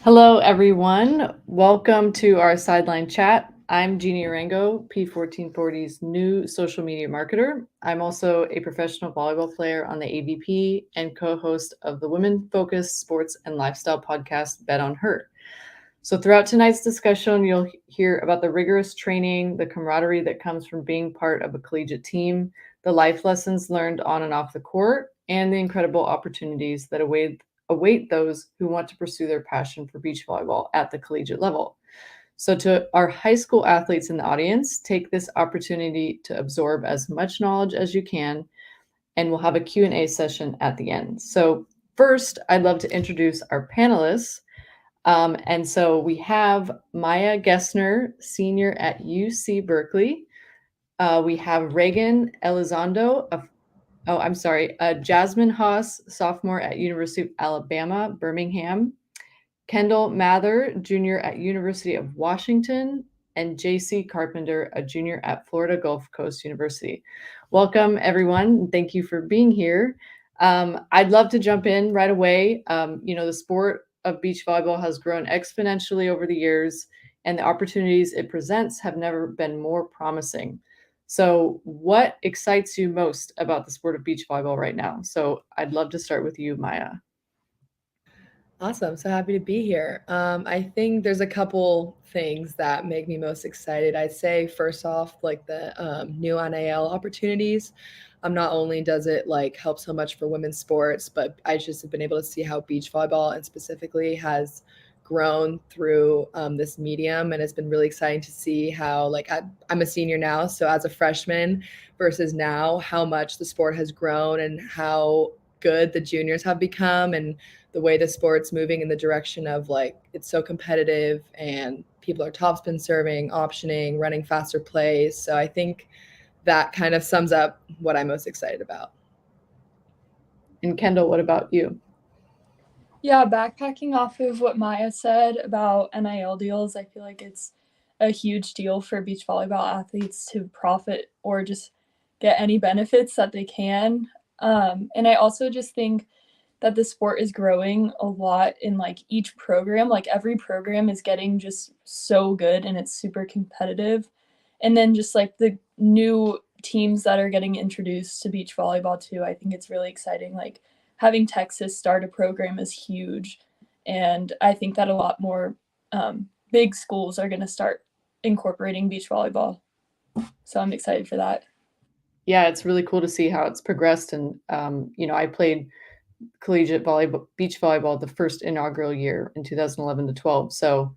Hello, everyone. Welcome to our Sideline chat. I'm Geena Urango, P1440's new social media marketer. I'm also a professional volleyball player on the AVP and co-host of the women-focused sports and lifestyle podcast, Bet on Her. So throughout tonight's discussion, you'll hear about the rigorous training, the camaraderie that comes from being part of a collegiate team, the life lessons learned on and off the court, and the incredible opportunities that await those who want to pursue their passion for beach volleyball at the collegiate level. So to our high school athletes in the audience, take this opportunity to absorb as much knowledge as you can, and we'll have a Q&A session at the end. So first, I'd love to introduce our panelists. And so we have Maya Gessner, senior at UC Berkeley. We have Reagan Elizondo, Jasmine Haas, sophomore at University of Alabama, Birmingham. Kendall Mather, junior at University of Washington, and JC Carpenter, a junior at Florida Gulf Coast University. Welcome, everyone. Thank you for being here. I'd love to jump in right away. The sport of beach volleyball has grown exponentially over the years, and the opportunities it presents have never been more promising. So what excites you most about the sport of beach volleyball right now? So I'd love to start with you, Maya. Awesome. So happy to be here. I think there's a couple things that make me most excited. I'd say first off, like the new NIL opportunities. Not only does it help so much for women's sports, but I just have been able to see how beach volleyball and specifically has grown through this medium. And it's been really exciting to see how I'm a senior now. So as a freshman versus now, how much the sport has grown and how good the juniors have become, and the way the sport's moving in the direction of it's so competitive and people are topspin serving, optioning, running faster plays. So I think that kind of sums up what I'm most excited about. And Kendall, what about you? Yeah, backpacking off of what Maya said about NIL deals, I feel like it's a huge deal for beach volleyball athletes to profit or just get any benefits that they can. And I also just think that the sport is growing a lot in each program. Every program is getting just so good and it's super competitive. And then just the new teams that are getting introduced to beach volleyball too, I think it's really exciting. Having Texas start a program is huge. And I think that a lot more big schools are going to start incorporating beach volleyball. So I'm excited for that. Yeah, it's really cool to see how it's progressed. And, I played collegiate volleyball, beach volleyball, the first inaugural year in 2011 to 12. So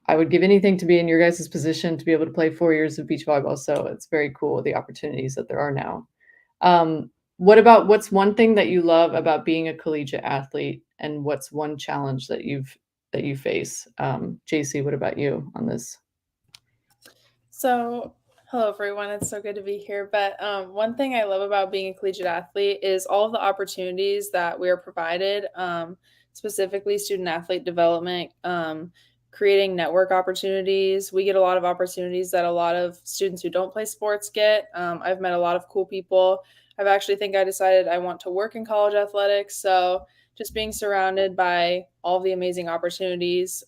I would give anything to be in your guys' position to be able to play 4 years of beach volleyball. So it's very cool, the opportunities that there are now. What's one thing that you love about being a collegiate athlete, and what's one challenge that you face? JC, what about you on this? So, hello everyone. It's so good to be here. But one thing I love about being a collegiate athlete is all of the opportunities that we are provided, specifically student athlete development, creating network opportunities. We get a lot of opportunities that a lot of students who don't play sports get. I've met a lot of cool people. I've actually think I decided I want to work in college athletics. So, just being surrounded by all the amazing opportunities,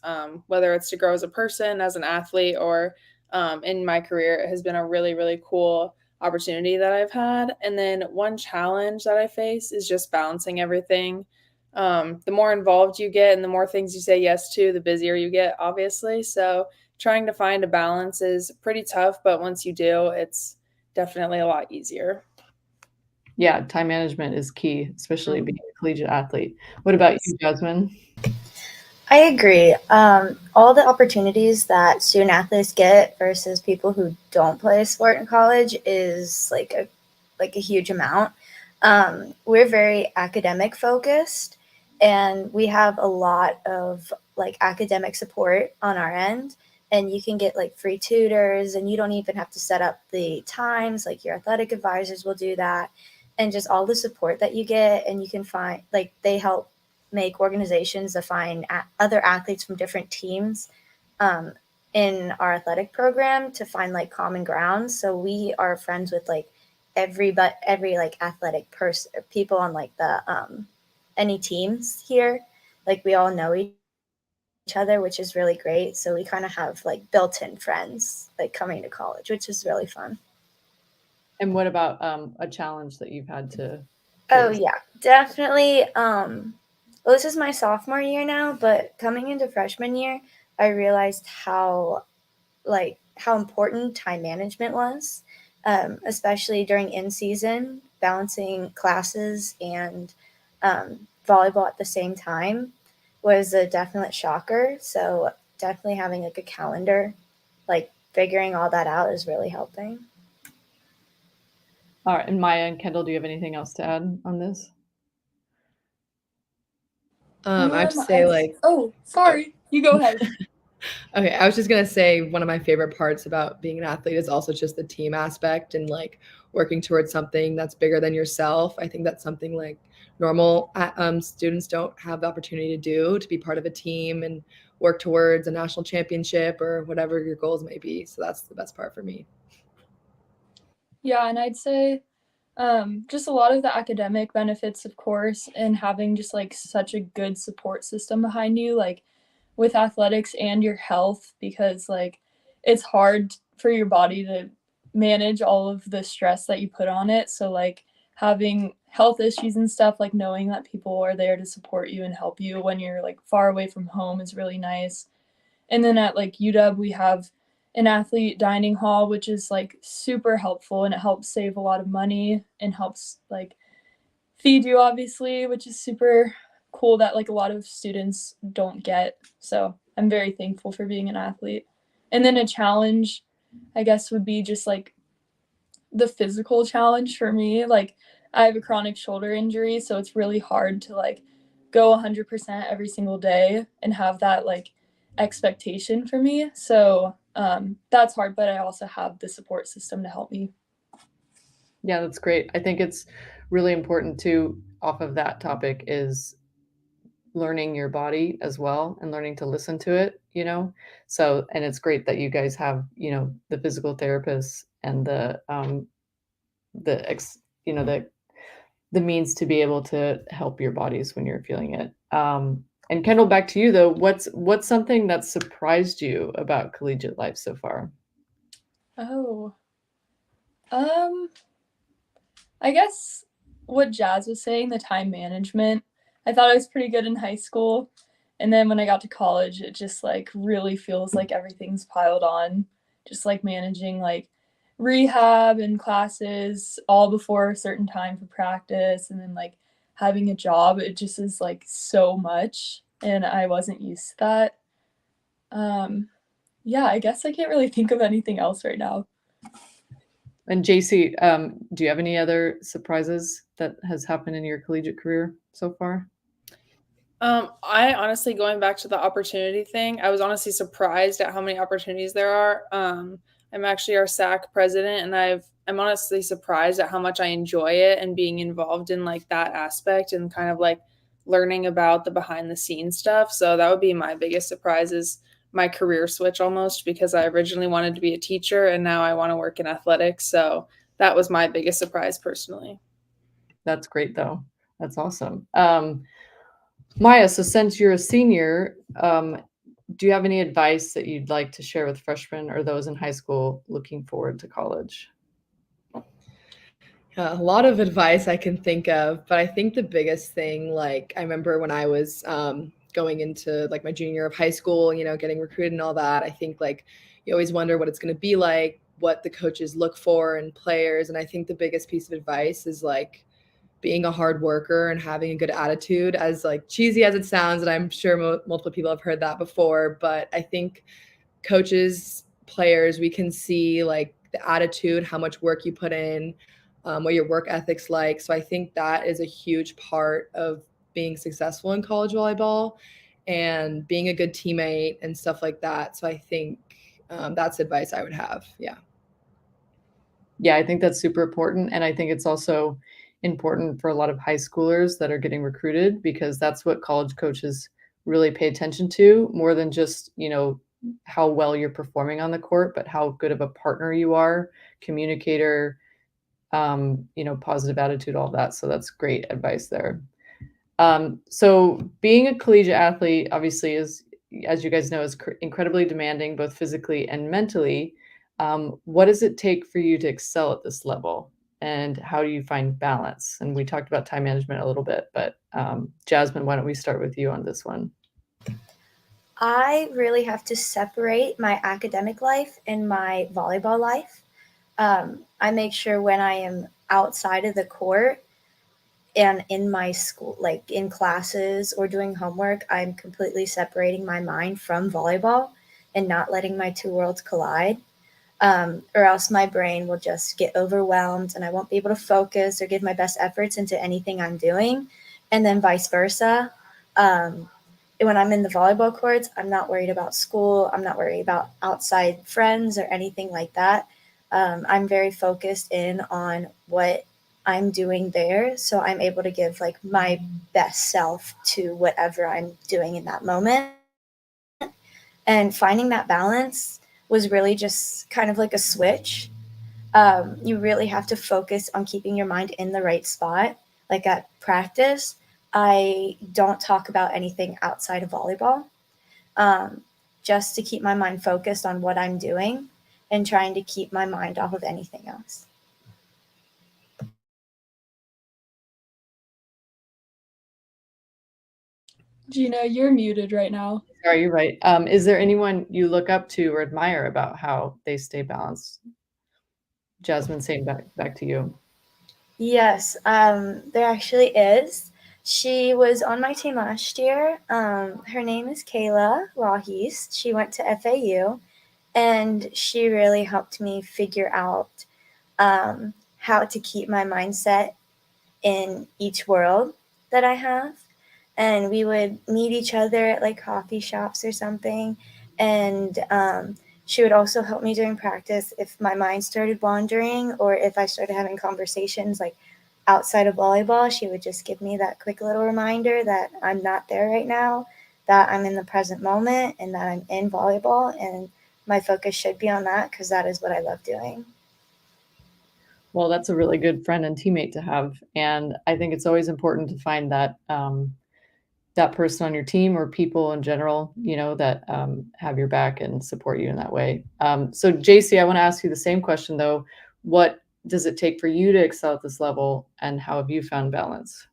whether it's to grow as a person, as an athlete, or in my career, it has been a really, really cool opportunity that I've had. And then one challenge that I face is just balancing everything. The more involved you get and the more things you say yes to, the busier you get, obviously. So trying to find a balance is pretty tough, but once you do, it's definitely a lot easier. Yeah, time management is key, especially being a collegiate athlete. What about you, Jasmine? I agree. All the opportunities that student athletes get versus people who don't play a sport in college is like a huge amount. We're very academic focused, and we have a lot of like academic support on our end. And you can get like free tutors, and you don't even have to set up the times. Like your athletic advisors will do that, and just all the support that you get, and you can find like they help make organizations to find other athletes from different teams um, in our athletic program to find like common ground. So we are friends with like every like athletic person, people on like the any teams here. Like we all know each other, which is really great. So we kind of have like built-in friends like coming to college, which is really fun. And what about a challenge that you've had to Oh face? yeah, definitely. Well, this is my sophomore year now, but coming into freshman year, I realized how important time management was, especially during in season, balancing classes and volleyball at the same time was a definite shocker. So definitely having like a calendar, like figuring all that out is really helping. All right, and Maya and Kendall, do you have anything else to add on this? I have to say, like, oh, sorry. You go ahead. okay, I was just gonna say one of my favorite parts about being an athlete is also just the team aspect and like working towards something that's bigger than yourself. I think that's something like normal students don't have the opportunity to do, to be part of a team and work towards a national championship or whatever your goals may be. So that's the best part for me. Yeah, and I'd say just a lot of the academic benefits, of course, and having just like such a good support system behind you, like with athletics and your health, because like it's hard for your body to manage all of the stress that you put on it. So, like having health issues and stuff, like knowing that people are there to support you and help you when you're like far away from home is really nice. And then at like UW, we have an athlete dining hall, which is like super helpful, and it helps save a lot of money and helps like feed you, obviously, which is super cool that like a lot of students don't get. So I'm very thankful for being an athlete. And then a challenge, I guess, would be just like the physical challenge for me. Like I have a chronic shoulder injury, so it's really hard to like go 100% every single day and have that like expectation for me. So that's hard, but I also have the support system to help me. Yeah, that's great. I think it's really important too, off of that topic, is learning your body as well and learning to listen to it. So, and it's great that you guys have, the physical therapists and the ex, the means to be able to help your bodies when you're feeling it. And Kendall, back to you though. What's something that surprised you about collegiate life so far? Oh, um, I guess what Jazz was saying, the time management. I thought I was pretty good in high school. And then when I got to college, it just like really feels like everything's piled on. Just like managing like rehab and classes all before a certain time for practice, and then like having a job, it just is like so much, and I wasn't used to that. Yeah, I guess I can't really think of anything else right now. And JC, do you have any other surprises that has happened in your collegiate career so far? I honestly, going back to the opportunity thing, I was honestly surprised at how many opportunities there are. I'm actually our SAC president, and I'm honestly surprised at how much I enjoy it and being involved in like that aspect and kind of like learning about the behind the scenes stuff. So that would be my biggest surprise is my career switch almost, because I originally wanted to be a teacher and now I want to work in athletics. So that was my biggest surprise personally. That's great, though. That's awesome. Maya, so since you're a senior, do you have any advice that you'd like to share with freshmen or those in high school looking forward to college? A lot of advice I can think of, but I think the biggest thing, like I remember when I was going into like my junior year of high school, getting recruited and all that. I think like you always wonder what it's going to be like, what the coaches look for in players, and I think the biggest piece of advice is like being a hard worker and having a good attitude. As like cheesy as it sounds, and I'm sure multiple people have heard that before, but I think coaches, players, we can see like the attitude, how much work you put in, what your work ethic's like. So I think that is a huge part of being successful in college volleyball and being a good teammate and stuff like that. So I think that's advice I would have. Yeah. Yeah, I think that's super important. And I think it's also important for a lot of high schoolers that are getting recruited, because that's what college coaches really pay attention to, more than just, how well you're performing on the court, but how good of a partner you are, communicator, positive attitude, all that. So that's great advice there. So being a collegiate athlete obviously is, as you guys know, is incredibly demanding, both physically and mentally. What does it take for you to excel at this level? And how do you find balance? And we talked about time management a little bit, but Jasmine, why don't we start with you on this one? I really have to separate my academic life and my volleyball life. I make sure when I am outside of the court and in my school, like in classes or doing homework, I'm completely separating my mind from volleyball and not letting my two worlds collide. Or else my brain will just get overwhelmed and I won't be able to focus or give my best efforts into anything I'm doing. And then vice versa. When I'm in the volleyball courts, I'm not worried about school. I'm not worried about outside friends or anything like that. I'm very focused in on what I'm doing there. So I'm able to give like my best self to whatever I'm doing in that moment. And finding that balance was really just kind of like a switch. You really have to focus on keeping your mind in the right spot. Like at practice, I don't talk about anything outside of volleyball, just to keep my mind focused on what I'm doing and trying to keep my mind off of anything else. Gina, you're muted right now. Sorry, you're right. Is there anyone you look up to or admire about how they stay balanced? Jasmine, same back to you. Yes, there actually is. She was on my team last year. Her name is Kayla Wahis. She went to FAU, and she really helped me figure out how to keep my mindset in each world that I have. And we would meet each other at like coffee shops or something. And she would also help me during practice if my mind started wandering or if I started having conversations like outside of volleyball. She would just give me that quick little reminder that I'm not there right now, that I'm in the present moment, and that I'm in volleyball. And my focus should be on that because that is what I love doing. Well, that's a really good friend and teammate to have. And I think it's always important to find that that person on your team or people in general, that have your back and support you in that way. So JC, I want to ask you the same question though. What does it take for you to excel at this level, and how have you found balance?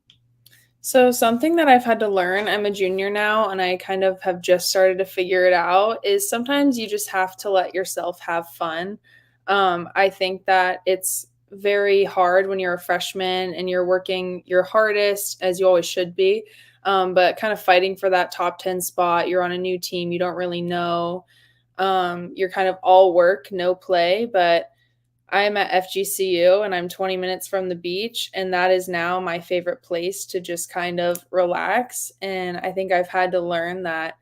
So something that I've had to learn, I'm a junior now and I kind of have just started to figure it out, is sometimes you just have to let yourself have fun. I think that it's very hard when you're a freshman and you're working your hardest, as you always should be, but kind of fighting for that top 10 spot. You're on a new team. You don't really know. You're kind of all work, no play, but I am at FGCU and I'm 20 minutes from the beach, and that is now my favorite place to just kind of relax. And I think I've had to learn that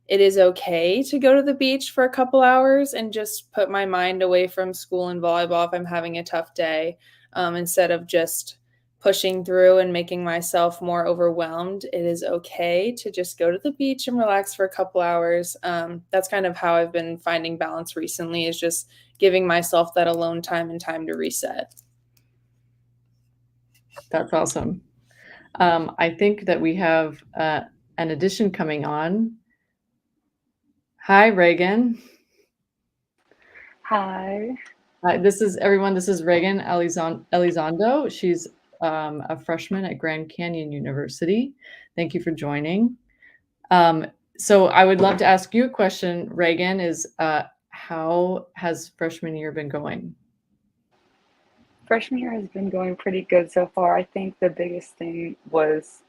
it is okay to go to the beach for a couple hours and just put my mind away from school and volleyball if I'm having a tough day, instead of just pushing through and making myself more overwhelmed. It is okay to just go to the beach and relax for a couple hours. That's kind of how I've been finding balance recently, is just giving myself that alone time and time to reset. That's awesome. I think that we have an addition coming on. Hi, Reagan. Hi. This is everyone. This is Reagan Elizondo. She's a freshman at Grand Canyon University. Thank you for joining. So I would love to ask you a question, Reagan, is how has freshman year been going? Freshman year has been going pretty good so far. I think the biggest thing was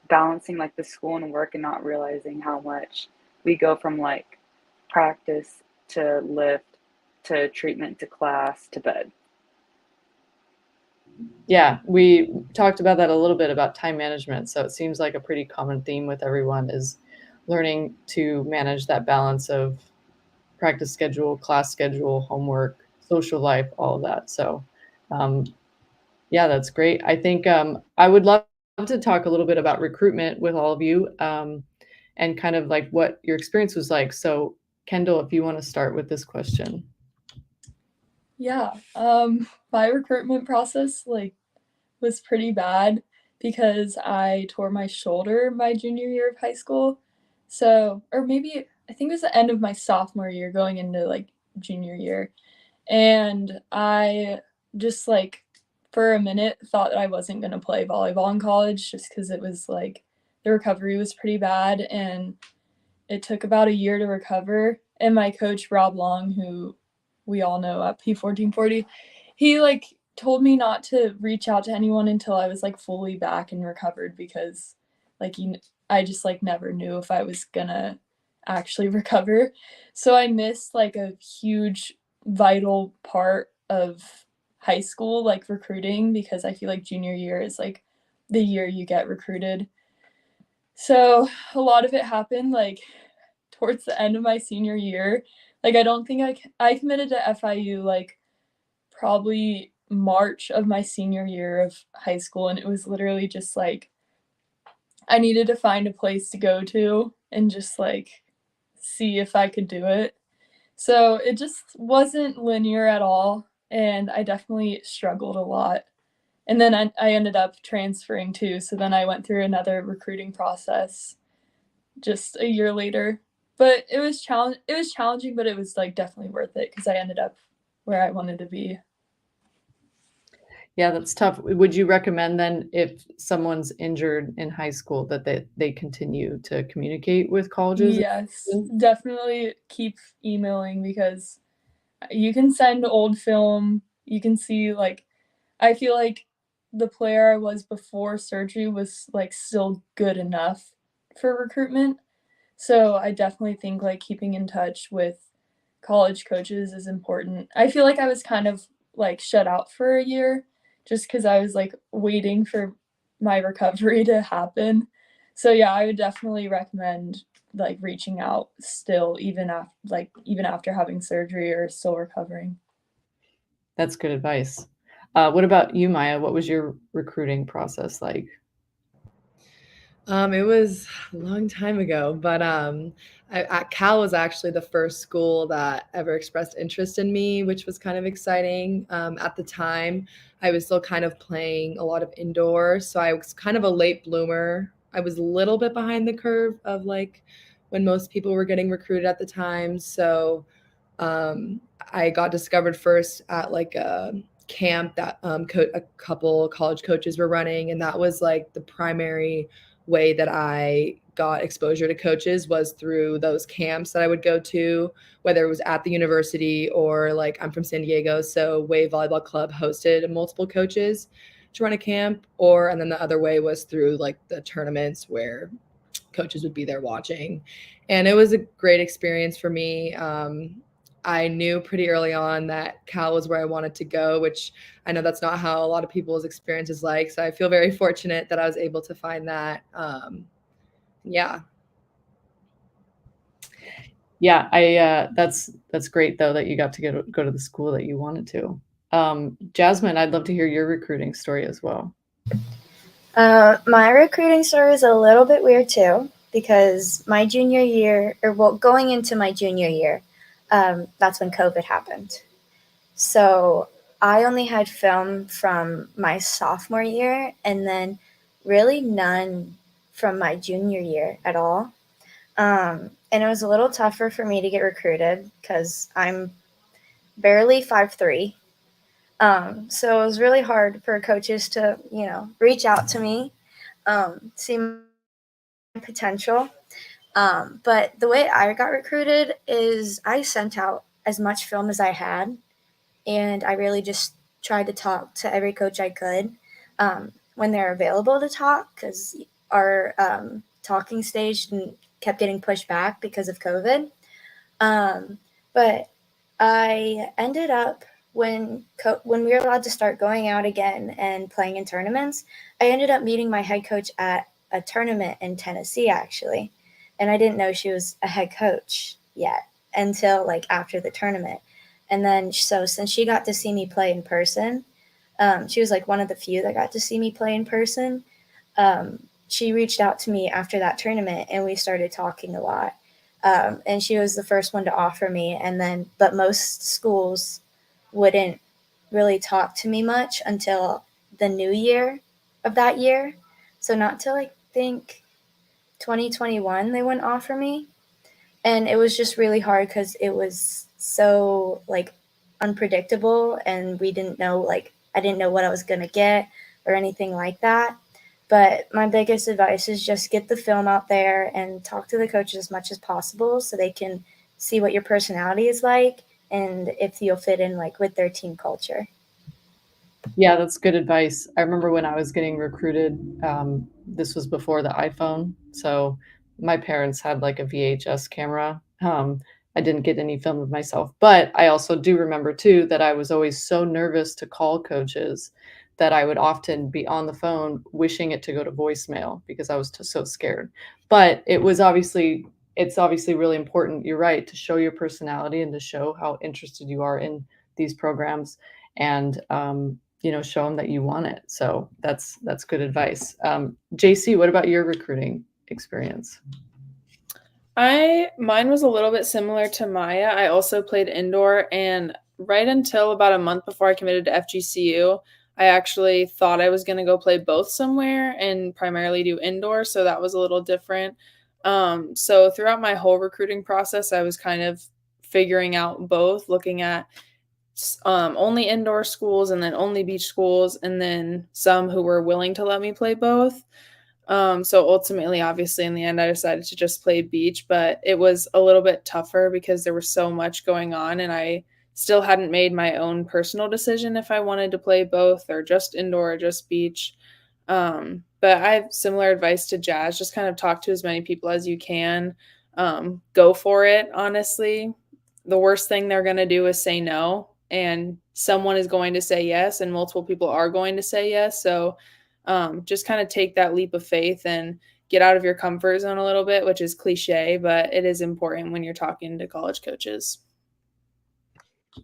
balancing like the school and work and not realizing how much we go from like practice to lift to treatment to class to bed. Yeah, we talked about that a little bit about time management. So it seems like a pretty common theme with everyone is learning to manage that balance of practice schedule, class schedule, homework, social life, all of that. So yeah, that's great. I think I would love to talk a little bit about recruitment with all of you, and kind of like what your experience was like. So Kendall, if you want to start with this question. Yeah, my recruitment process like was pretty bad because I tore my shoulder my junior year of high school. So, or maybe I think it was the end of my sophomore year going into like junior year. And I just like for a minute thought that I wasn't going to play volleyball in college just because it was like the recovery was pretty bad and it took about a year to recover. And my coach, Rob Long, who we all know at P1440, he like told me not to reach out to anyone until I was like fully back and recovered because like I just like never knew if I was gonna actually recover. So I missed like a huge vital part of high school like recruiting because I feel like junior year is like the year you get recruited. So a lot of it happened like towards the end of my senior year. Like I don't think I committed to FIU like probably March of my senior year of high school, and it was literally just like I needed to find a place to go to and just like see if I could do it. So it just wasn't linear at all, and I definitely struggled a lot. And then I ended up transferring too, so then I went through another recruiting process just a year later. But it was challenging, but it was like definitely worth it because I ended up where I wanted to be. Yeah, that's tough. Would you recommend then if someone's injured in high school that they continue to communicate with colleges? Yes, definitely keep emailing because you can send old film. You can see like I feel like the player I was before surgery was like still good enough for recruitment. So I definitely think like keeping in touch with college coaches is important. I feel like I was kind of like shut out for a year just because I was like waiting for my recovery to happen. So yeah, I would definitely recommend like reaching out still even after having surgery or still recovering. That's good advice. What about you, Maya? What was your recruiting process like? It was a long time ago, but at Cal was actually the first school that ever expressed interest in me, which was kind of exciting. At the time, I was still kind of playing a lot of indoor, so I was kind of a late bloomer. I was a little bit behind the curve of like when most people were getting recruited at the time. So I got discovered first at like a camp that a couple college coaches were running, and that was like the primary way that I got exposure to coaches was through those camps that I would go to, whether it was at the university or like I'm from San Diego, so Wave Volleyball Club hosted multiple coaches to run a camp, and then the other way was through like the tournaments where coaches would be there watching. And it was a great experience for me. I knew pretty early on that Cal was where I wanted to go, which I know that's not how a lot of people's experience is like. So I feel very fortunate that I was able to find that. Yeah. Yeah, that's great though that you got to go to the school that you wanted to. Jasmine, I'd love to hear your recruiting story as well. My recruiting story is a little bit weird too, because my junior year, going into my junior year, that's when COVID happened. So I only had film from my sophomore year and then really none from my junior year at all. And it was a little tougher for me to get recruited because I'm barely 5'3". So it was really hard for coaches to, reach out to me, see my potential. But the way I got recruited is I sent out as much film as I had, and I really just tried to talk to every coach I could when they're available to talk, because our talking stage kept getting pushed back because of COVID. But I ended up when we were allowed to start going out again and playing in tournaments, I ended up meeting my head coach at a tournament in Tennessee, actually. And I didn't know she was a head coach yet until like after the tournament. And then, so since she got to see me play in person, she was like one of the few that got to see me play in person. She reached out to me after that tournament and we started talking a lot. And she was the first one to offer me. But most schools wouldn't really talk to me much until the new year of that year. So not till I think 2021, they wouldn't offer me. And it was just really hard because it was so like unpredictable and I didn't know what I was going to get or anything like that. But my biggest advice is just get the film out there and talk to the coaches as much as possible so they can see what your personality is like and if you'll fit in like with their team culture. Yeah, that's good advice. I remember when I was getting recruited, this was before the iPhone. So my parents had like a VHS camera. I didn't get any film of myself, but I also do remember too that I was always so nervous to call coaches that I would often be on the phone wishing it to go to voicemail because I was so scared. But it's obviously really important. You're right, to show your personality and to show how interested you are in these programs and, show them that you want it. So that's good advice. JC, what about your recruiting experience? Mine was a little bit similar to Maya. I also played indoor, and right until about a month before I committed to FGCU, I actually thought I was going to go play both somewhere and primarily do indoor, so that was a little different. So throughout my whole recruiting process, I was kind of figuring out both, looking at only indoor schools and then only beach schools, and then some who were willing to let me play both. So ultimately, obviously, in the end, I decided to just play beach, but it was a little bit tougher because there was so much going on, and I still hadn't made my own personal decision if I wanted to play both or just indoor or just beach. But I have similar advice to Jazz. Just kind of talk to as many people as you can. Go for it, honestly. The worst thing they're going to do is say no, and someone is going to say yes, and multiple people are going to say yes. So just kind of take that leap of faith and get out of your comfort zone a little bit, which is cliche, but it is important when you're talking to college coaches.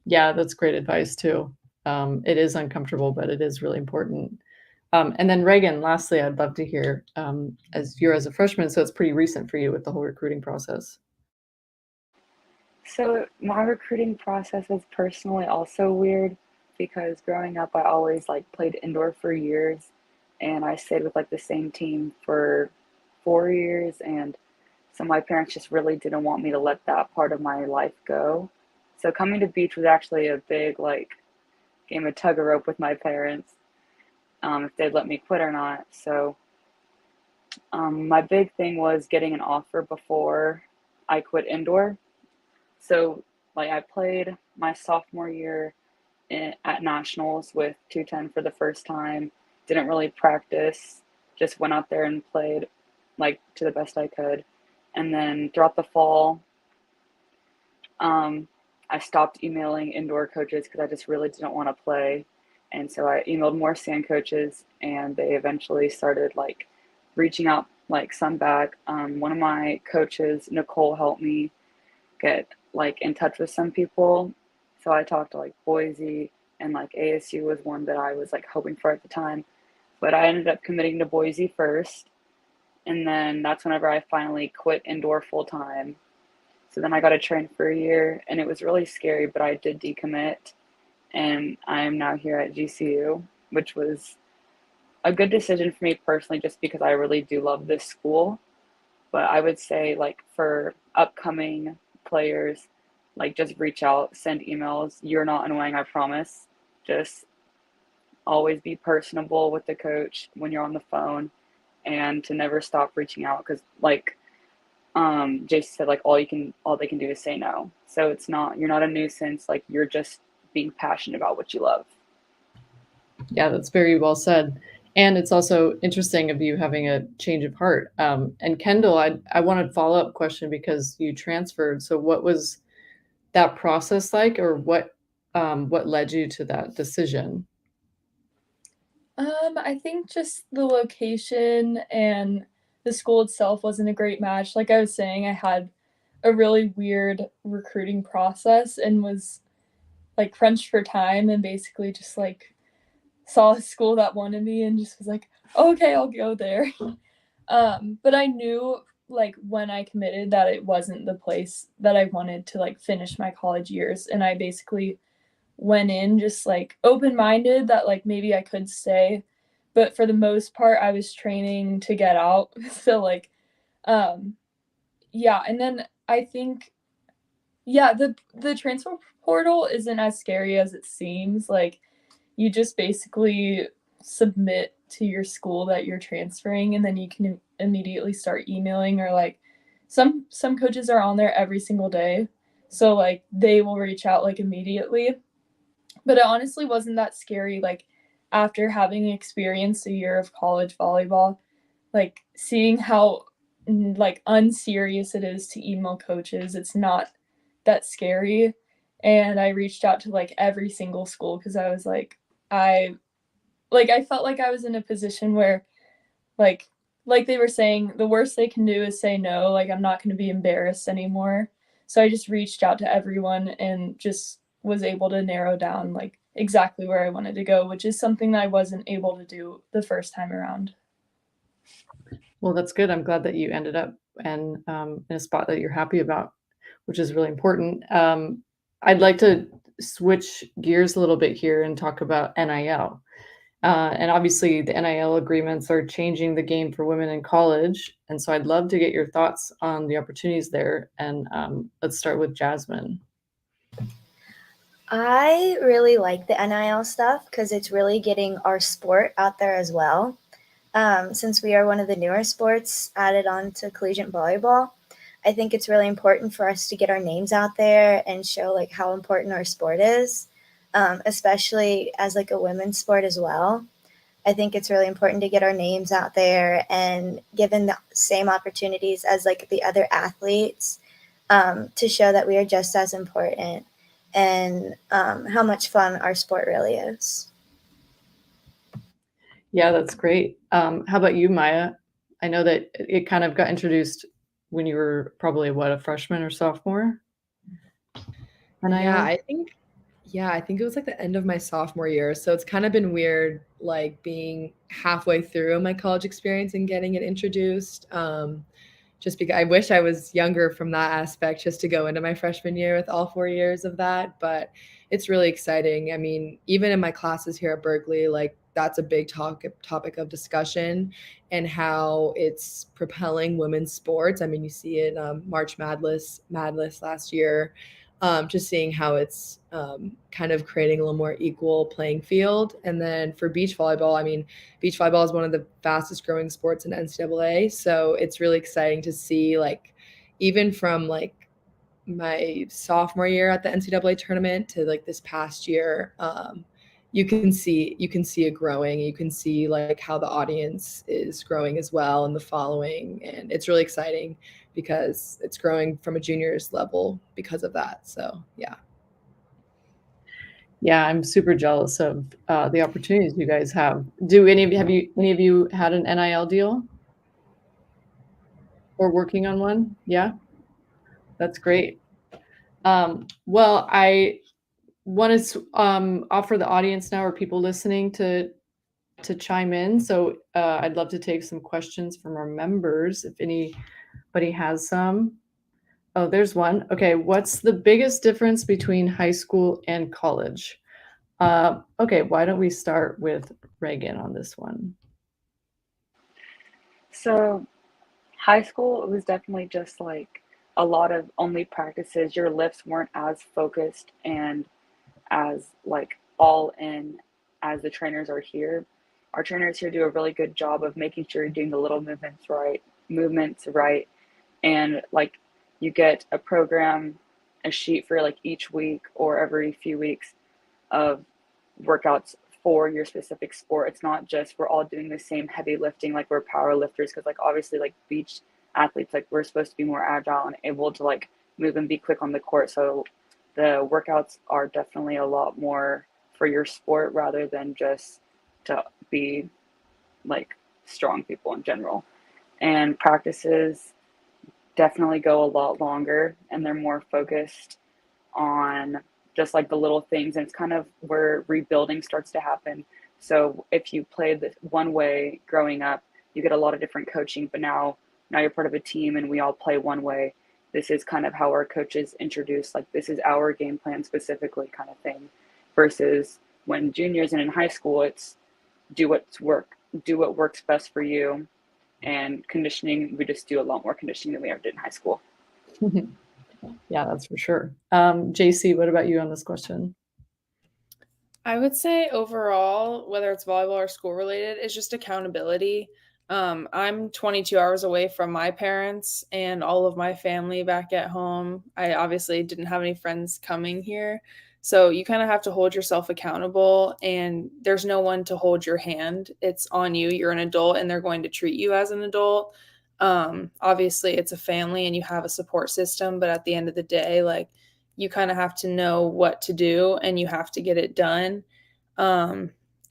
Yeah, that's great advice too. It is uncomfortable, but it is really important. And then Reagan, lastly, I'd love to hear, as you're as a freshman, so it's pretty recent for you with the whole recruiting process. So my recruiting process was personally also weird because growing up I always like played indoor for years and I stayed with like the same team for 4 years, and so my parents just really didn't want me to let that part of my life go. So coming to beach was actually a big like game of tug of rope with my parents, if they'd let me quit or not. So My big thing was getting an offer before I quit indoor. So, like, I played my sophomore year at nationals with 210 for the first time. Didn't really practice, just went out there and played like to the best I could. And then throughout the fall, um, I stopped emailing indoor coaches because I just really didn't want to play. And so I emailed more sand coaches, and they eventually started like reaching out, like some back. One of my coaches, Nicole, helped me get like in touch with some people. So I talked to like Boise, and like ASU was one that I was like hoping for at the time. But I ended up committing to Boise first. And then that's whenever I finally quit indoor full time. So then I got to train for a year, and it was really scary, but I did decommit. And I am now here at GCU, which was a good decision for me personally, just because I really do love this school. But I would say, like, for upcoming players, like, just reach out, send emails. You're not annoying, I promise. Just always be personable with the coach when you're on the phone, and to never stop reaching out, because like Jason said, like, all they can do is say no. So it's not, you're not a nuisance, like, you're just being passionate about what you love. Yeah, that's very well said. And it's also interesting of you having a change of heart. And Kendall, I want a follow-up question because you transferred. So what was that process like, or what led you to that decision? I think just the location and the school itself wasn't a great match. Like I was saying, I had a really weird recruiting process and was like crunched for time and basically just like saw a school that wanted me and just was like, oh, okay, I'll go there. But I knew like when I committed that it wasn't the place that I wanted to like finish my college years. And I basically went in just like open minded that like maybe I could stay. But for the most part, I was training to get out. So like, um, yeah. And then I think, yeah, the transfer portal isn't as scary as it seems. Like you just basically submit to your school that you're transferring, and then you can immediately start emailing, or like some coaches are on there every single day, so like they will reach out like immediately. But it honestly wasn't that scary, like after having experienced a year of college volleyball, like seeing how like unserious it is to email coaches. It's not that scary. And I reached out to like every single school because I was I I felt like I was in a position where like like they were saying the worst they can do is say no. Like I'm not going to be embarrassed anymore. So I just reached out to everyone and just was able to narrow down like exactly where I wanted to go, which is something that I wasn't able to do the first time around. Well, that's good. I'm glad that you ended up in a spot that you're happy about, which is really important. I'd like to switch gears a little bit here and talk about NIL. And obviously, the NIL agreements are changing the game for women in college. And so I'd love to get your thoughts on the opportunities there. And let's start with Jasmine. I really like the NIL stuff because it's really getting our sport out there as well. Since we are one of the newer sports added on to collegiate volleyball, I think it's really important for us to get our names out there and show like how important our sport is, especially as like a women's sport as well. I think it's really important to get our names out there and given the same opportunities as like the other athletes, to show that we are just as important and how much fun our sport really is. Yeah, that's great. How about you, Maya? I know that it kind of got introduced when you were probably what, a freshman or sophomore? Yeah, NIL? I think it was like the end of my sophomore year. So it's kind of been weird, like being halfway through my college experience and getting it introduced. Just because I wish I was younger from that aspect, just to go into my freshman year with all 4 years of that. But it's really exciting. I mean, even in my classes here at Berkeley, like that's a big topic of discussion, and how it's propelling women's sports. I mean, you see it March Madness last year. just seeing how it's kind of creating a little more equal playing field. And then for beach volleyball, I mean, beach volleyball is one of the fastest growing sports in NCAA. So it's really exciting to see, like, even from like my sophomore year at the NCAA tournament to like this past year, you can see it growing. You can see like how the audience is growing as well and the following, and it's really exciting because it's growing from a juniors level because of that. So yeah. Yeah, I'm super jealous of the opportunities you guys have. Do any of you had an NIL deal or working on one? Yeah, that's great. Well, I want to offer the audience now or people listening to chime in. So I'd love to take some questions from our members if anybody has some. Oh, there's one. Okay, what's the biggest difference between high school and college? Okay, why don't we start with Reagan on this one? So high school, it was definitely just like a lot of only practices. Your lifts weren't as focused and as like all in as the trainers are here. Our trainers here do a really good job of making sure you're doing the little movements right, and like you get a program, a sheet for like each week or every few weeks of workouts for your specific sport. It's not just we're all doing the same heavy lifting like we're power lifters, because like obviously like beach athletes, like we're supposed to be more agile and able to like move and be quick on the court. So the workouts are definitely a lot more for your sport rather than just to be like strong people in general. And practices definitely go a lot longer and they're more focused on just like the little things, and it's kind of where rebuilding starts to happen. So if you played this one way growing up, you get a lot of different coaching, but now you're part of a team and we all play one way. This is kind of how our coaches introduce, like, this is our game plan specifically kind of thing, versus when juniors and in high school it's do what works best for you. And conditioning, we just do a lot more conditioning than we ever did in high school. Yeah, that's for sure. JC, what about you on this question? I would say overall, whether it's volleyball or school related, it's just accountability. I'm 22 hours away from my parents and all of my family back at home. I obviously didn't have any friends coming here. So you kind of have to hold yourself accountable, and there's no one to hold your hand. It's on you. You're an adult and they're going to treat you as an adult. Obviously, it's a family and you have a support system, but at the end of the day, like, you kind of have to know what to do and you have to get it done.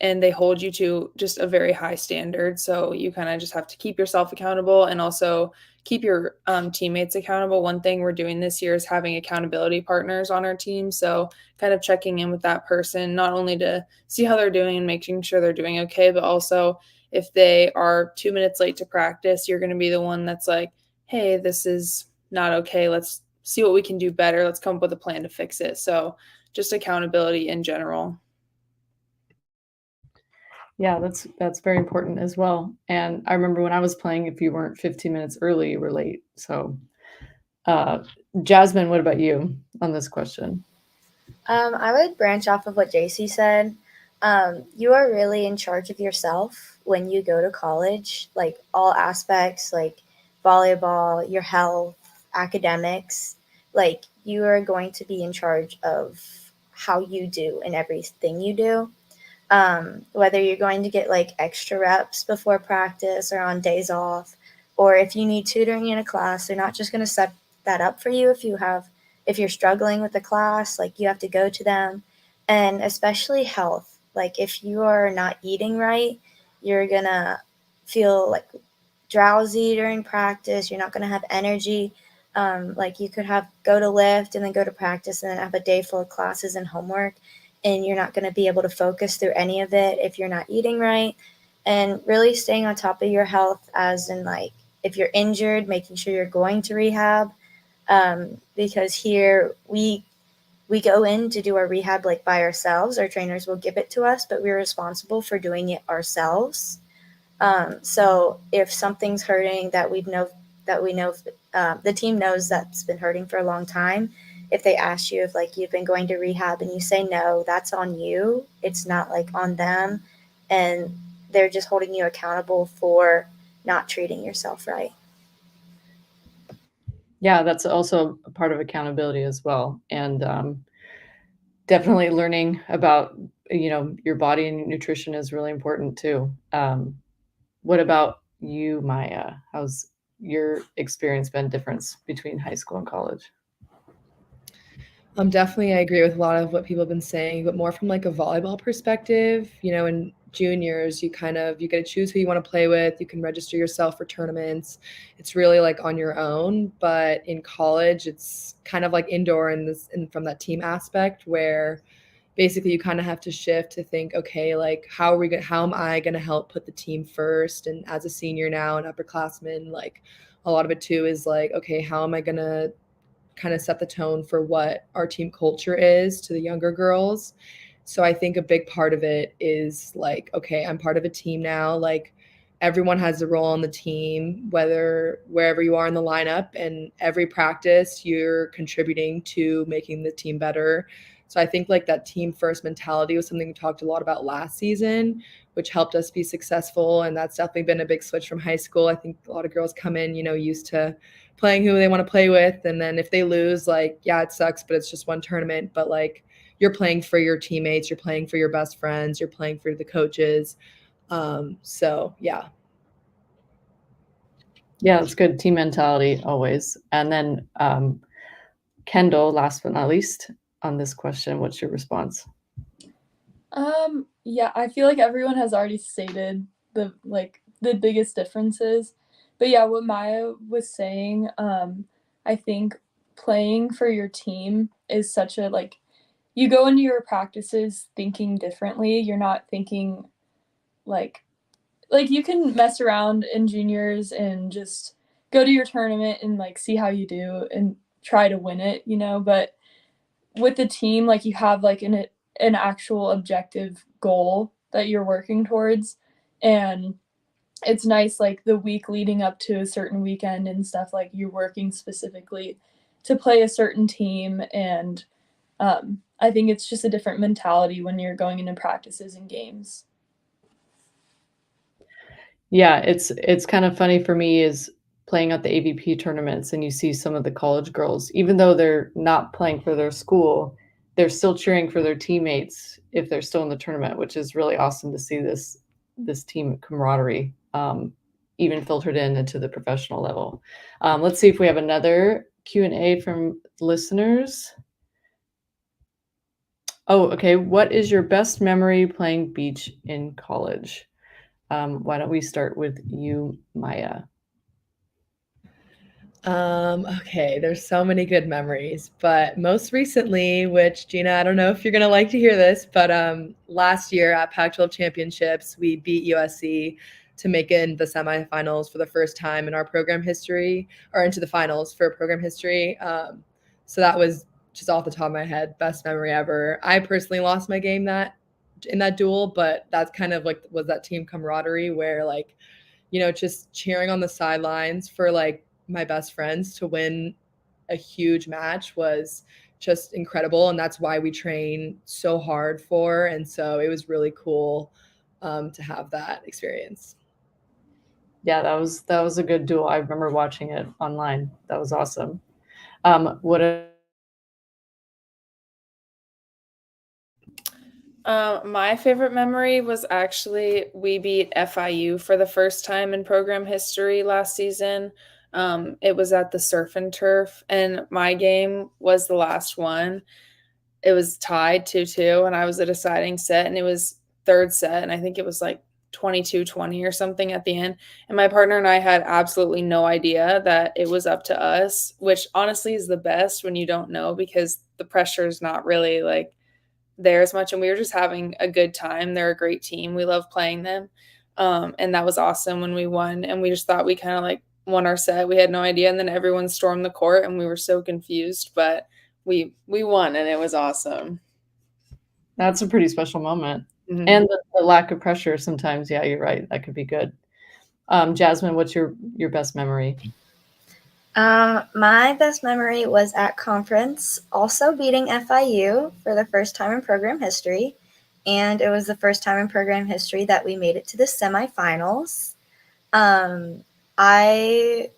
And they hold you to just a very high standard. So you kind of just have to keep yourself accountable and also keep your teammates accountable. One thing we're doing this year is having accountability partners on our team. So kind of checking in with that person, not only to see how they're doing and making sure they're doing okay, but also if they are 2 minutes late to practice, you're going to be the one that's like, hey, this is not okay. Let's see what we can do better. Let's come up with a plan to fix it. So just accountability in general. Yeah, that's very important as well. And I remember when I was playing, if you weren't 15 minutes early, you were late. So, Jasmine, what about you on this question? I would branch off of what JC said. You are really in charge of yourself when you go to college, like all aspects, like volleyball, your health, academics. Like, you are going to be in charge of how you do in everything you do. Whether you're going to get like extra reps before practice or on days off, or if you need tutoring in a class, they're not just going to set that up for you. If you're struggling with the class, like, you have to go to them. And especially health, like if you are not eating right, you're going to feel like drowsy during practice. You're not going to have energy. Like, you could go to lift and then go to practice and then have a day full of classes and homework, and you're not going to be able to focus through any of it if you're not eating right. And really staying on top of your health, as in, like, if you're injured, making sure you're going to rehab, because here we go in to do our rehab like by ourselves. Our trainers will give it to us, but we're responsible for doing it ourselves. So if something's hurting that we know the team knows that's been hurting for a long time, if they ask you if like you've been going to rehab and you say no, that's on you. It's not like on them. And they're just holding you accountable for not treating yourself right. Yeah, that's also a part of accountability as well. And definitely learning about, your body and nutrition is really important too. What about you, Maya? How's your experience been difference between high school and college? Definitely, I agree with a lot of what people have been saying, but more from like a volleyball perspective. In juniors, you get to choose who you want to play with. You can register yourself for tournaments. It's really like on your own. But in college, it's kind of like indoor and from that team aspect where basically you kind of have to shift to think, okay, like how am I gonna help put the team first? And as a senior now, an upperclassman, like a lot of it too is like, okay, how am I gonna kind of set the tone for what our team culture is to the younger girls. So I think a big part of it is like, okay, I'm part of a team now. Like everyone has a role on the team, wherever you are in the lineup, and every practice you're contributing to making the team better. So I think like that team first mentality was something we talked a lot about last season, which helped us be successful. And that's definitely been a big switch from high school. I think a lot of girls come in, used to playing who they want to play with. And then if they lose, like, yeah, it sucks, but it's just one tournament. But like you're playing for your teammates, you're playing for your best friends, you're playing for the coaches. So yeah. Yeah, that's good. Team mentality always. And then Kendall, last but not least, on this question, what's your response? Yeah, I feel like everyone has already stated the biggest differences. But yeah, what Maya was saying, I think playing for your team is such a you go into your practices thinking differently. You're not thinking like you can mess around in juniors and just go to your tournament and like see how you do and try to win it, but with the team, like you have like an actual objective goal that you're working towards. And it's nice, like the week leading up to a certain weekend and stuff, like you're working specifically to play a certain team. And I think it's just a different mentality when you're going into practices and games. Yeah, it's kind of funny for me is playing at the AVP tournaments and you see some of the college girls, even though they're not playing for their school, they're still cheering for their teammates if they're still in the tournament, which is really awesome to see this team camaraderie even filtered into the professional level. Let's see if we have another Q&A from listeners. Oh, okay. What is your best memory playing beach in college? Why don't we start with you, Maya? Okay, there's so many good memories, but most recently, which Geena, I don't know if you're gonna like to hear this, but last year at Pac-12 Championships, we beat USC to make it in the semifinals for the first time in our program history, or into the finals for program history. So that was just off the top of my head, best memory ever. I personally lost my game in that duel, but that's kind of like was that team camaraderie where like, just cheering on the sidelines for like my best friends to win a huge match was just incredible. And that's why we train so hard for. And so it was really cool to have that experience. Yeah, that was a good duel. I remember watching it online. That was awesome. My favorite memory was actually we beat FIU for the first time in program history last season. It was at the Surf and Turf, and my game was the last one. It was tied 2-2, and I was a deciding set, and it was third set, and I think it was like 22-20 or something at the end. And my partner and I had absolutely no idea that it was up to us, which honestly is the best when you don't know because the pressure is not really like there as much, and we were just having a good time. They're a great team. We love playing them. And that was awesome when we won, and we just thought we kind of like won our set. We had no idea, and then everyone stormed the court and we were so confused, but we won and it was awesome. That's a pretty special moment. Mm-hmm. And the lack of pressure sometimes, yeah, you're right. That could be good. Jasmine, what's your best memory? My best memory was at conference, also beating FIU for the first time in program history. And it was the first time in program history that we made it to the semifinals. I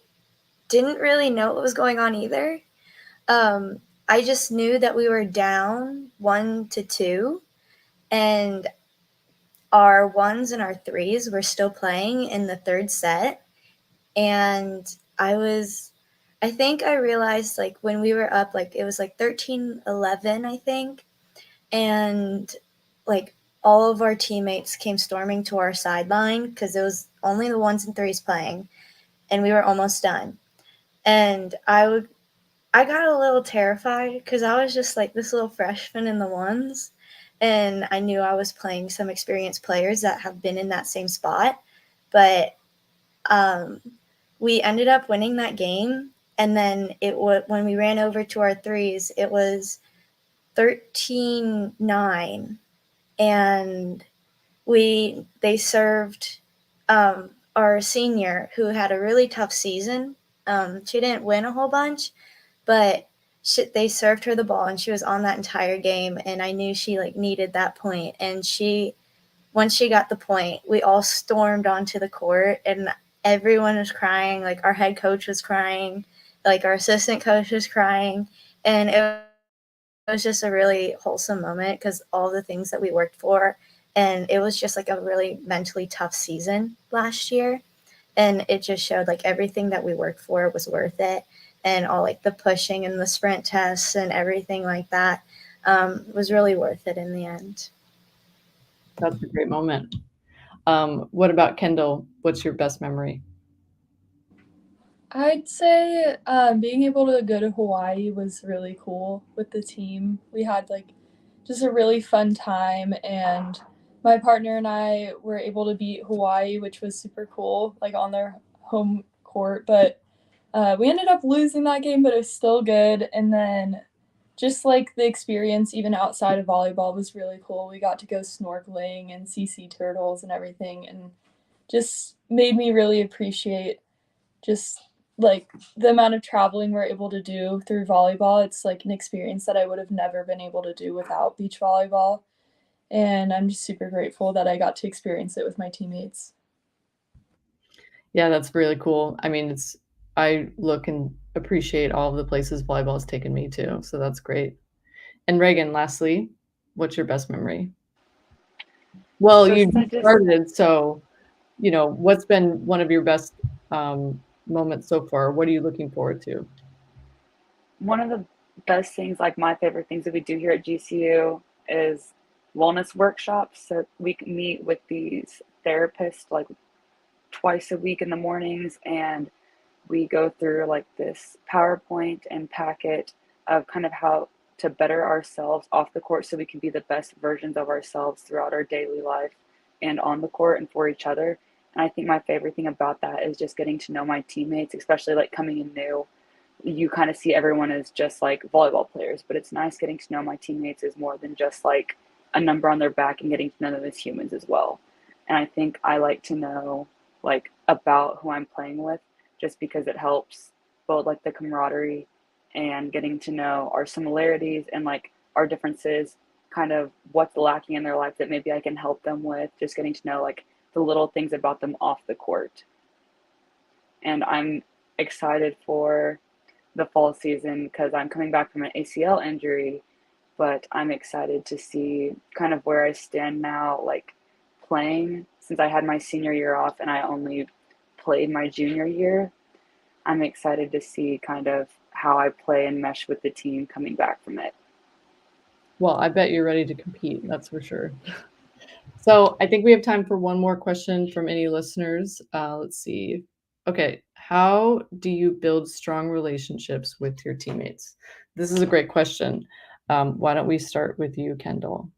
didn't really know what was going on either. I just knew that we were down 1-2, and our ones and our threes were still playing in the third set. And I think I realized like when we were up, like it was like 13-11, I think. And like all of our teammates came storming to our sideline because it was only the ones and threes playing, and we were almost done. And I got a little terrified because I was just like this little freshman in the ones, and I knew I was playing some experienced players that have been in that same spot. But um, we ended up winning that game, and then when we ran over to our threes, it was 13-9, and they served our senior who had a really tough season. She didn't win a whole bunch, but they served her the ball, and she was on that entire game, and I knew she like needed that point. And once she got the point, we all stormed onto the court, and everyone was crying. Like our head coach was crying, like our assistant coach was crying, and it was just a really wholesome moment because all the things that we worked for, and it was just like a really mentally tough season last year, and it just showed like everything that we worked for was worth it, and all like the pushing and the sprint tests and everything like that was really worth it in the end. That's a great moment. What about Kendall? What's your best memory? I'd say being able to go to Hawaii was really cool with the team. We had like just a really fun time, and my partner and I were able to beat Hawaii, which was super cool, like on their home court. But we ended up losing that game, but it was still good. And then just like the experience, even outside of volleyball, was really cool. We got to go snorkeling and see sea turtles and everything, and just made me really appreciate just like the amount of traveling we're able to do through volleyball. It's like an experience that I would have never been able to do without beach volleyball. And I'm just super grateful that I got to experience it with my teammates. Yeah, that's really cool. I mean, I look and appreciate all of the places volleyball has taken me to, so that's great. And Reagan, lastly, what's your best memory? Well, So you since I just started, so what's been one of your best moments so far? What are you looking forward to? one of the best things, like my favorite things that we do here at GCU is wellness workshops. So we can meet with these therapists like twice a week in the mornings, and we go through like this PowerPoint and packet of kind of how to better ourselves off the court so we can be the best versions of ourselves throughout our daily life and on the court and for each other. And I think my favorite thing about that is just getting to know my teammates, especially like coming in new. You kind of see everyone as just like volleyball players, but it's nice getting to know my teammates as more than just like a number on their back and getting to know them as humans as well. And I think I like to know like about who I'm playing with just because it helps build like the camaraderie and getting to know our similarities and like our differences, kind of what's lacking in their life that maybe I can help them with, just getting to know like the little things about them off the court. And I'm excited for the fall season because I'm coming back from an ACL injury, but I'm excited to see kind of where I stand now, like playing since I had my senior year off and I only played my junior year. I'm excited to see kind of how I play and mesh with the team coming back from it. Well, I bet you're ready to compete, that's for sure. So I think we have time for one more question from any listeners. Let's see. Okay, how do you build strong relationships with your teammates? This is a great question. Why don't we start with you, Kendall?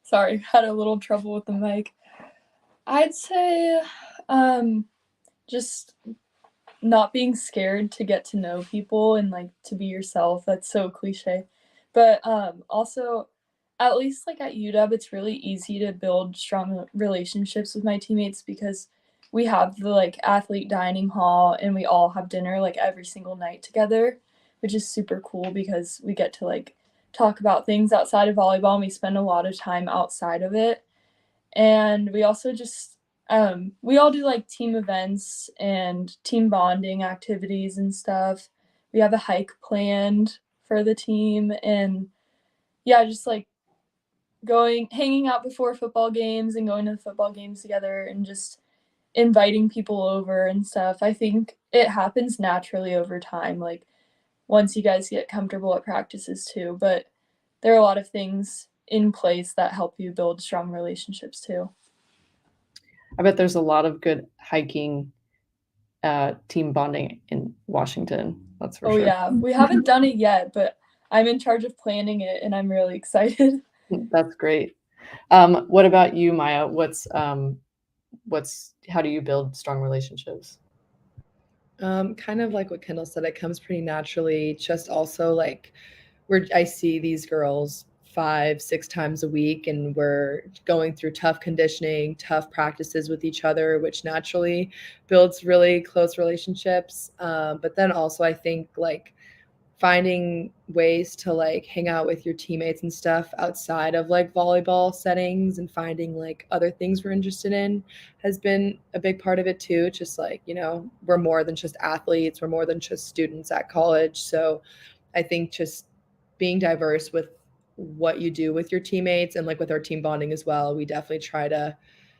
Sorry, had a little trouble with the mic. I'd say just not being scared to get to know people and like to be yourself. That's so cliche. But also at least like at UW, it's really easy to build strong relationships with my teammates because we have the like athlete dining hall and we all have dinner like every single night together, which is super cool because we get to like talk about things outside of volleyball and we spend a lot of time outside of it. And we also just we all do like team events and team bonding activities and stuff. We have a hike planned for the team, and yeah, just like hanging out before football games and going to the football games together and just inviting people over and stuff. I think it happens naturally over time, like once you guys get comfortable at practices too. But there are a lot of things in place that help you build strong relationships too. I bet there's a lot of good hiking team bonding in Washington. That's for Oh sure. yeah, we haven't done it yet, but I'm in charge of planning it and I'm really excited. That's great. What about you, Maya? How do you build strong relationships? Kind of like what Kendall said, it comes pretty naturally. Just also like I see these girls 5-6 times a week, and we're going through tough conditioning, tough practices with each other, which naturally builds really close relationships. But then also I think like finding ways to like hang out with your teammates and stuff outside of like volleyball settings and finding like other things we're interested in has been a big part of it too. Just like, we're more than just athletes, we're more than just students at college. So I think just being diverse with what you do with your teammates and like with our team bonding as well, we definitely try to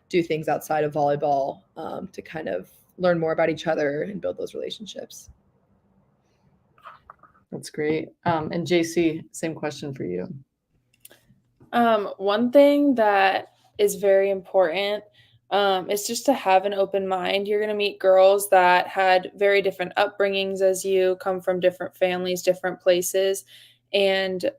do things outside of volleyball to kind of learn more about each other and build those relationships. That's great. And JC, same question for you. One thing that is very important is just to have an open mind. You're going to meet girls that had very different upbringings as you, come from different families, different places. And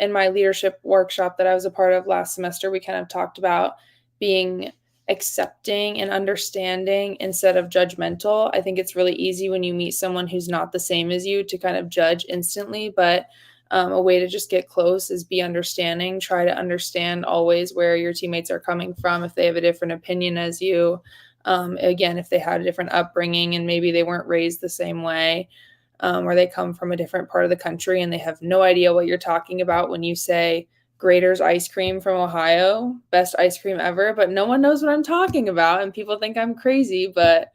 in my leadership workshop that I was a part of last semester, we kind of talked about being accepting and understanding instead of judgmental. I think it's really easy when you meet someone who's not the same as you to kind of judge instantly, but a way to just get close is be understanding. Try to understand always where your teammates are coming from. If they have a different opinion as you, again, if they had a different upbringing and maybe they weren't raised the same way, or they come from a different part of the country and they have no idea what you're talking about when you say Grater's ice cream from Ohio, best ice cream ever, but no one knows what I'm talking about and people think I'm crazy, but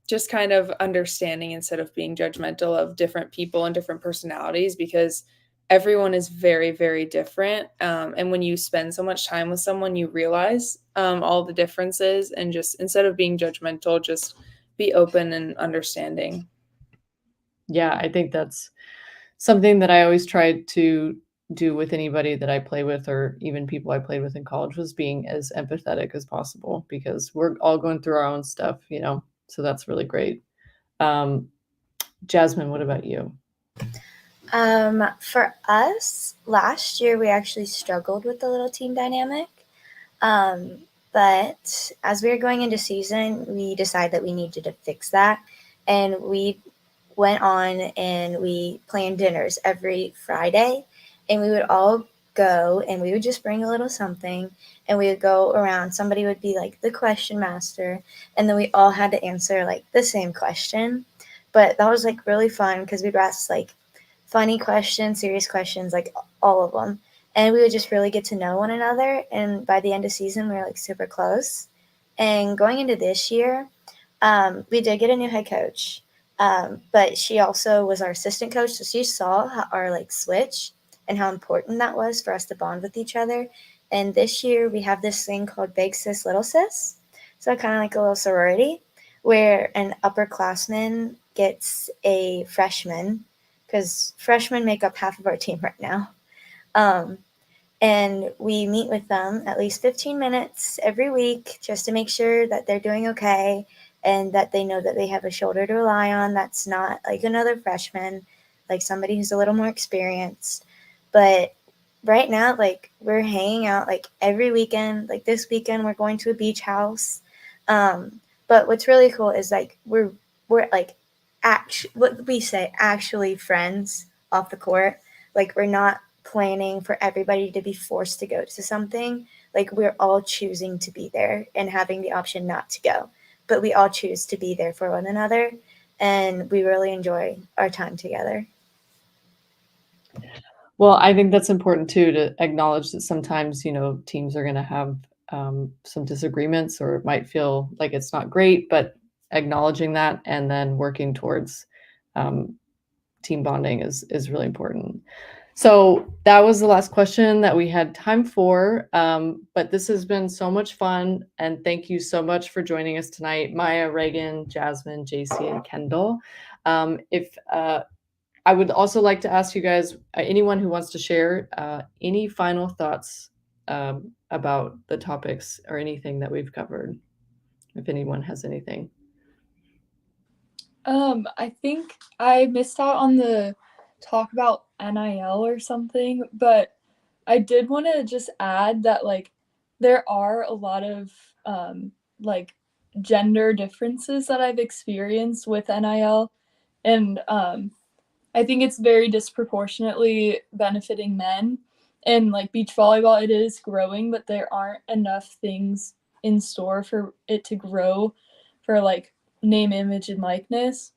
just kind of understanding instead of being judgmental of different people and different personalities, because everyone is very, very different. And when you spend so much time with someone, you realize all the differences, and just instead of being judgmental, just be open and understanding. Yeah, I think that's something that I always tried to do with anybody that I play with, or even people I played with in college, was being as empathetic as possible, because we're all going through our own stuff, so that's really great. Jasmine, what about you? For us, last year we actually struggled with the little team dynamic. But as we were going into season, we decided that we needed to fix that. And we went on and we planned dinners every Friday. And we would all go and we would just bring a little something. And we would go around. Somebody would be like the question master. And then we all had to answer like the same question. But that was like really fun because we'd ask like funny questions, serious questions, like all of them. And we would just really get to know one another. And by the end of season, we were like super close. And going into this year, we did get a new head coach. But she also was our assistant coach. So she saw our like switch and how important that was for us to bond with each other. And this year we have this thing called Big Sis, Little Sis. So kind of like a little sorority where an upperclassman gets a freshman, because freshmen make up half of our team right now. And we meet with them at least 15 minutes every week just to make sure that they're doing okay and that they know that they have a shoulder to rely on that's not like another freshman, like somebody who's a little more experienced. But right now, like we're hanging out like every weekend. Like this weekend, we're going to a beach house. But what's really cool is like we're like what we say actually friends off the court. Like we're not planning for everybody to be forced to go to something. Like, we're all choosing to be there and having the option not to go, but we all choose to be there for one another, and we really enjoy our time together. Well, I think that's important too, to acknowledge that sometimes, teams are going to have some disagreements, or it might feel like it's not great, but acknowledging that and then working towards team bonding is really important. So that was the last question that we had time for. But this has been so much fun. And thank you so much for joining us tonight, Maya, Reagan, Jasmine, JC, and Kendall. If I would also like to ask you guys, anyone who wants to share any final thoughts about the topics or anything that we've covered, if anyone has anything. I think I missed out on the talk about NIL or something, but I did want to just add that like there are a lot of like gender differences that I've experienced with NIL, and I think it's very disproportionately benefiting men. And like beach volleyball, it is growing, but there aren't enough things in store for it to grow for like name, image, and likeness.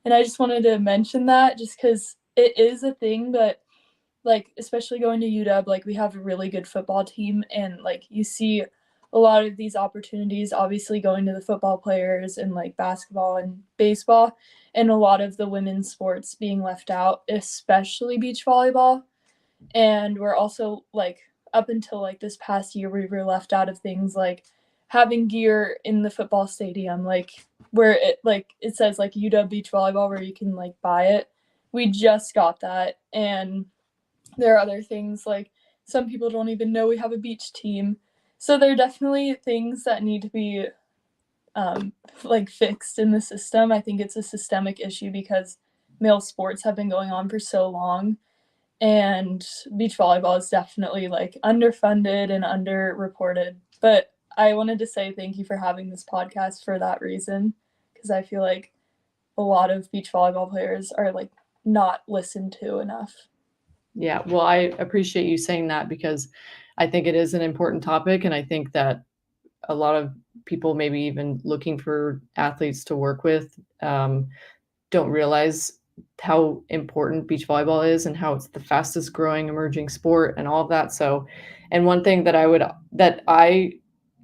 And I just wanted to mention that just because it is a thing, but like especially going to UW, like we have a really good football team, and like you see a lot of these opportunities obviously going to the football players and like basketball and baseball, and a lot of the women's sports being left out, especially beach volleyball. And we're also like up until like this past year we were left out of things like having gear in the football stadium, like where it says like UW beach volleyball where you can like buy it. We just got that, and there are other things like some people don't even know we have a beach team. So there are definitely things that need to be like fixed in the system. I think it's a systemic issue because male sports have been going on for so long, and beach volleyball is definitely like underfunded and underreported. But I wanted to say thank you for having this podcast for that reason, because I feel like a lot of beach volleyball players are like not listened to enough. Yeah, well, I appreciate you saying that, because I think it is an important topic. And I think that a lot of people, maybe even looking for athletes to work with, don't realize how important beach volleyball is and how it's the fastest growing emerging sport and all of that. So, and one thing that I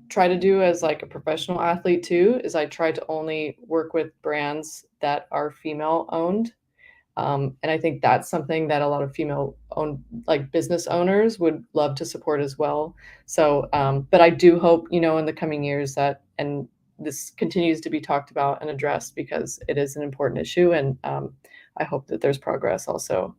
try to do as like a professional athlete too, is I try to only work with brands that are female owned. And I think that's something that a lot of female owned like business owners would love to support as well. So, but I do hope, in the coming years that, and this continues to be talked about and addressed, because it is an important issue. And I hope that there's progress also.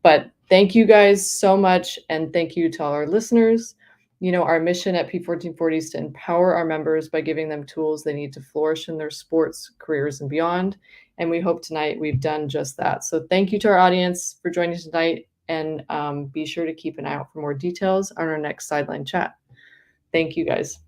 But thank you guys so much. And thank you to all our listeners. Our mission at P1440 is to empower our members by giving them tools they need to flourish in their sports, careers, and beyond. And we hope tonight we've done just that. So thank you to our audience for joining tonight. And be sure to keep an eye out for more details on our next Sideline chat. Thank you, guys.